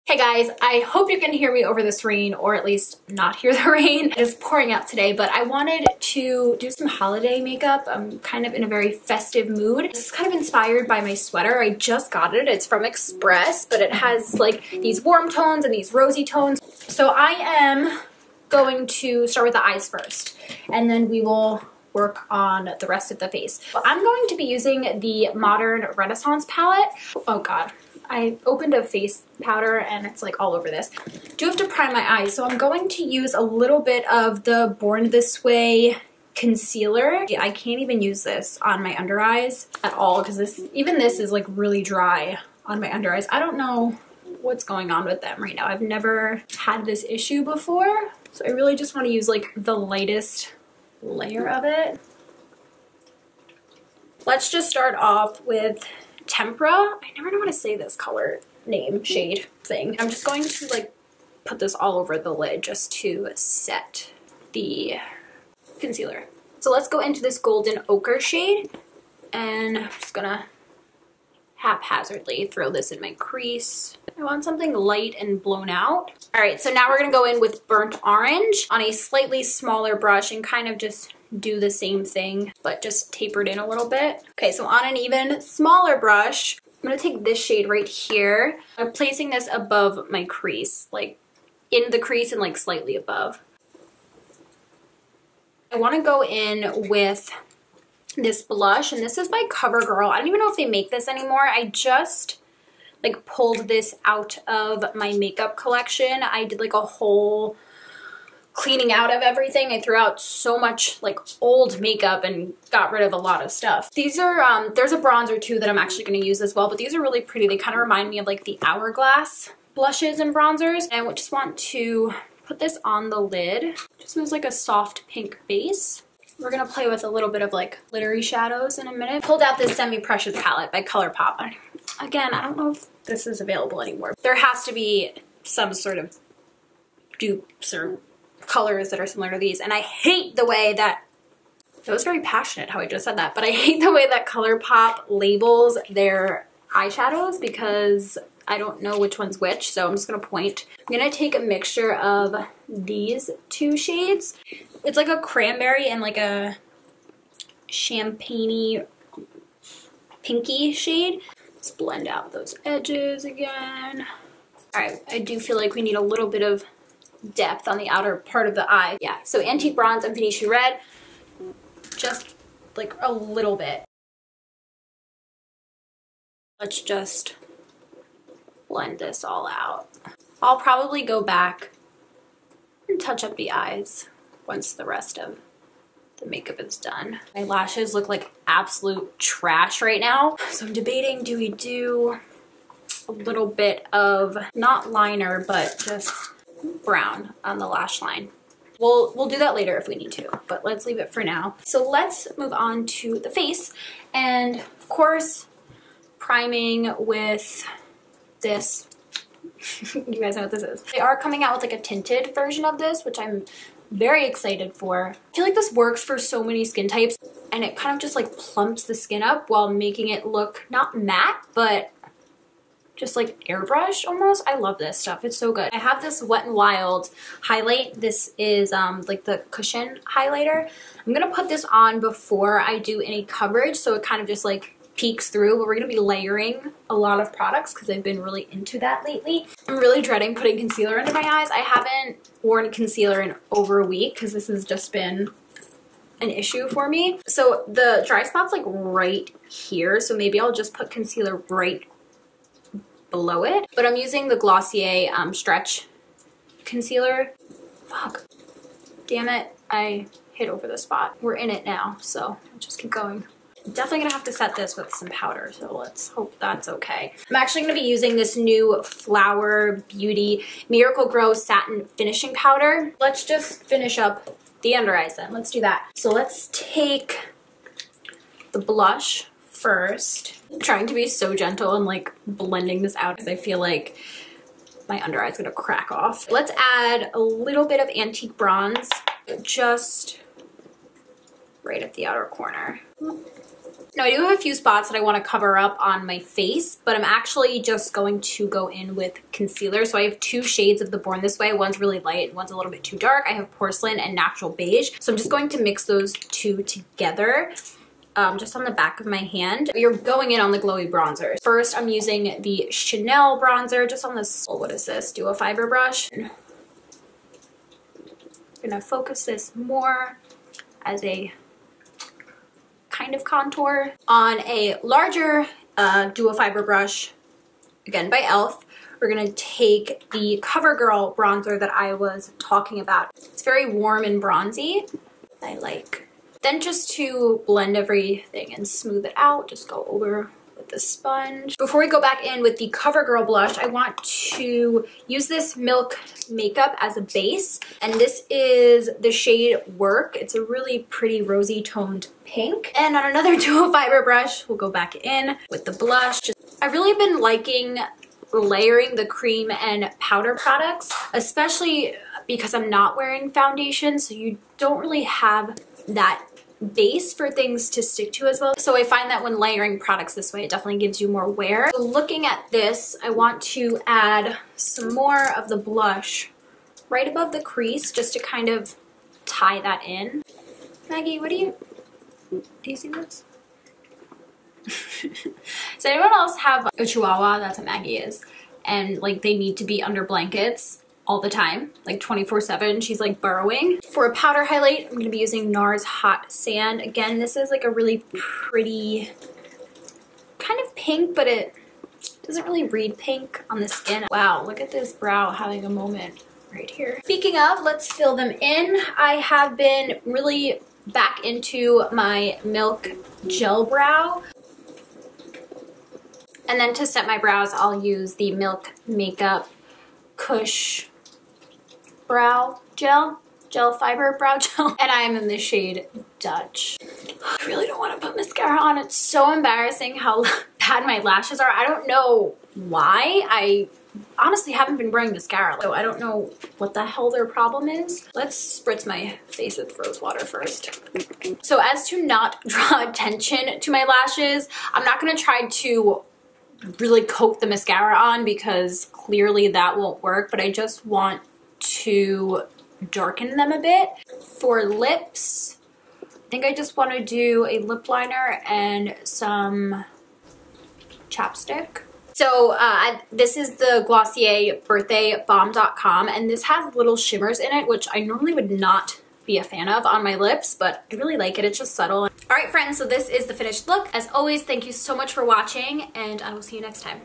Hey guys, I hope you can hear me over this rain, or at least not hear the rain. It is pouring out today, but I wanted to do some holiday makeup. I'm kind of in a very festive mood. This is kind of inspired by my sweater. I just got it. It's from Express, but it has like these warm tones and these rosy tones. So I am going to start with the eyes first, and then we will work on the rest of the face. I'm going to be using the Modern Renaissance palette. Oh god. I opened a face powder and it's like all over this. Do have to prime my eyes, so I'm going to use a little bit of the Born This Way concealer. I can't even use this on my under eyes at all because this is like really dry on my under eyes. I don't know what's going on with them right now. I've never had this issue before, so I really just want to use like the lightest layer of it. Let's just start off with Tempera. I never know how to say this color name, shade thing. I'm just going to like put this all over the lid just to set the concealer. So let's go into this golden ochre shade, and I'm just gonna haphazardly throw this in my crease. I want something light and blown out. All right, so now we're gonna go in with burnt orange on a slightly smaller brush and kind of just do the same thing, but just tapered in a little bit. Okay, so on an even smaller brush, I'm gonna take this shade right here. I'm placing this above my crease, like in the crease and like slightly above. I wanna go in with this blush, and this is by CoverGirl. I don't even know if they make this anymore. I just like pulled this out of my makeup collection. I did like a whole cleaning out of everything. I threw out so much like old makeup and got rid of a lot of stuff. These are, there's a bronzer too that I'm actually gonna use as well, but these are really pretty. They kind of remind me of like the Hourglass blushes and bronzers. And I just want to put this on the lid. Just as like a soft pink base. We're gonna play with a little bit of like glittery shadows in a minute. Pulled out this semi-precious palette by ColourPop. Again, I don't know if this is available anymore. There has to be some sort of dupes or colors that are similar to these, and I hate the way that, it was very passionate how I just said that, but I hate the way that ColourPop labels their eyeshadows because I don't know which one's which, so I'm just gonna point. I'm gonna take a mixture of these two shades. It's like a cranberry and like a champagne-y pinky shade. Let's blend out those edges again. All right, I do feel like we need a little bit of depth on the outer part of the eye. Yeah, so Antique Bronze and Venetian Red, just like a little bit. Let's just blend this all out. I'll probably go back and touch up the eyes once the rest of the makeup is done. My lashes look like absolute trash right now, so I'm debating, do we do a little bit of, not liner, but just brown on the lash line. We'll do that later if we need to, but let's leave it for now. So let's move on to the face, and of course priming with this. You guys know what this is. They are coming out with like a tinted version of this, which I'm very excited for. I feel like this works for so many skin types, and it kind of just like plumps the skin up while making it look not matte, but just like airbrush almost. I love this stuff. It's so good. I have this Wet n Wild highlight. This is like the cushion highlighter. I'm gonna put this on before I do any coverage, so it kind of just like peeks through, but we're gonna be layering a lot of products because I've been really into that lately. I'm really dreading putting concealer under my eyes. I haven't worn concealer in over a week because this has just been an issue for me. So the dry spot's like right here, so maybe I'll just put concealer right below it, but I'm using the Glossier Stretch Concealer. Fuck. Damn it, I hit over the spot. We're in it now, so I'll just keep going. I'm definitely gonna have to set this with some powder, so let's hope that's okay. I'm actually gonna be using this new Flower Beauty Miracle Grow Satin Finishing Powder. Let's just finish up the under eyes then. Let's do that. So let's take the blush first. I'm trying to be so gentle and like blending this out because I feel like my under eye is gonna crack off. Let's add a little bit of Antique Bronze just right at the outer corner. Now I do have a few spots that I want to cover up on my face, but I'm actually just going to go in with concealer. So I have two shades of the Born This Way. One's really light and one's a little bit too dark. I have Porcelain and Natural Beige. So I'm just going to mix those two together. Just on the back of my hand. You're going in on the glowy bronzer. First, I'm using the Chanel bronzer just on this, what is this, Duo Fiber brush. I'm gonna focus this more as a kind of contour. On a larger Duo Fiber brush, again by e.l.f., we're gonna take the CoverGirl bronzer that I was talking about. It's very warm and bronzy. I like. Then just to blend everything and smooth it out, just go over with the sponge. Before we go back in with the CoverGirl blush, I want to use this Milk makeup as a base. And this is the shade Work. It's a really pretty rosy toned pink. And on another Duo Fiber brush, we'll go back in with the blush. I've really been liking layering the cream and powder products, especially because I'm not wearing foundation, so you don't really have that base for things to stick to as well. So I find that when layering products this way, it definitely gives you more wear. So looking at this, I want to add some more of the blush right above the crease just to kind of tie that in. Maggie, do you see this? Does anyone else have a chihuahua? That's what Maggie is. And like they need to be under blankets all the time, like 24/7. She's like burrowing. For a powder highlight, I'm going to be using NARS Hot Sand. Again, this is like a really pretty kind of pink, but it doesn't really read pink on the skin. Wow, look at this brow having a moment right here. Speaking of, let's fill them in. I have been really back into my Milk Gel Brow. And then to set my brows, I'll use the Milk Makeup Kush Brow Gel Fiber Brow Gel. And I am in the shade Dutch. I really don't want to put mascara on. It's so embarrassing how bad my lashes are. I don't know why. I honestly haven't been wearing mascara, so I don't know what the hell their problem is. Let's spritz my face with rose water first. So as to not draw attention to my lashes, I'm not going to try to really coat the mascara on because clearly that won't work, but I just want to darken them a bit. For lips, I think I just want to do a lip liner and some chapstick. So this is the Glossier Birthday Balm.com, and this has little shimmers in it, which I normally would not be a fan of on my lips, but I really like it. It's just subtle. All right, friends, so this is the finished look. As always, thank you so much for watching, and I will see you next time.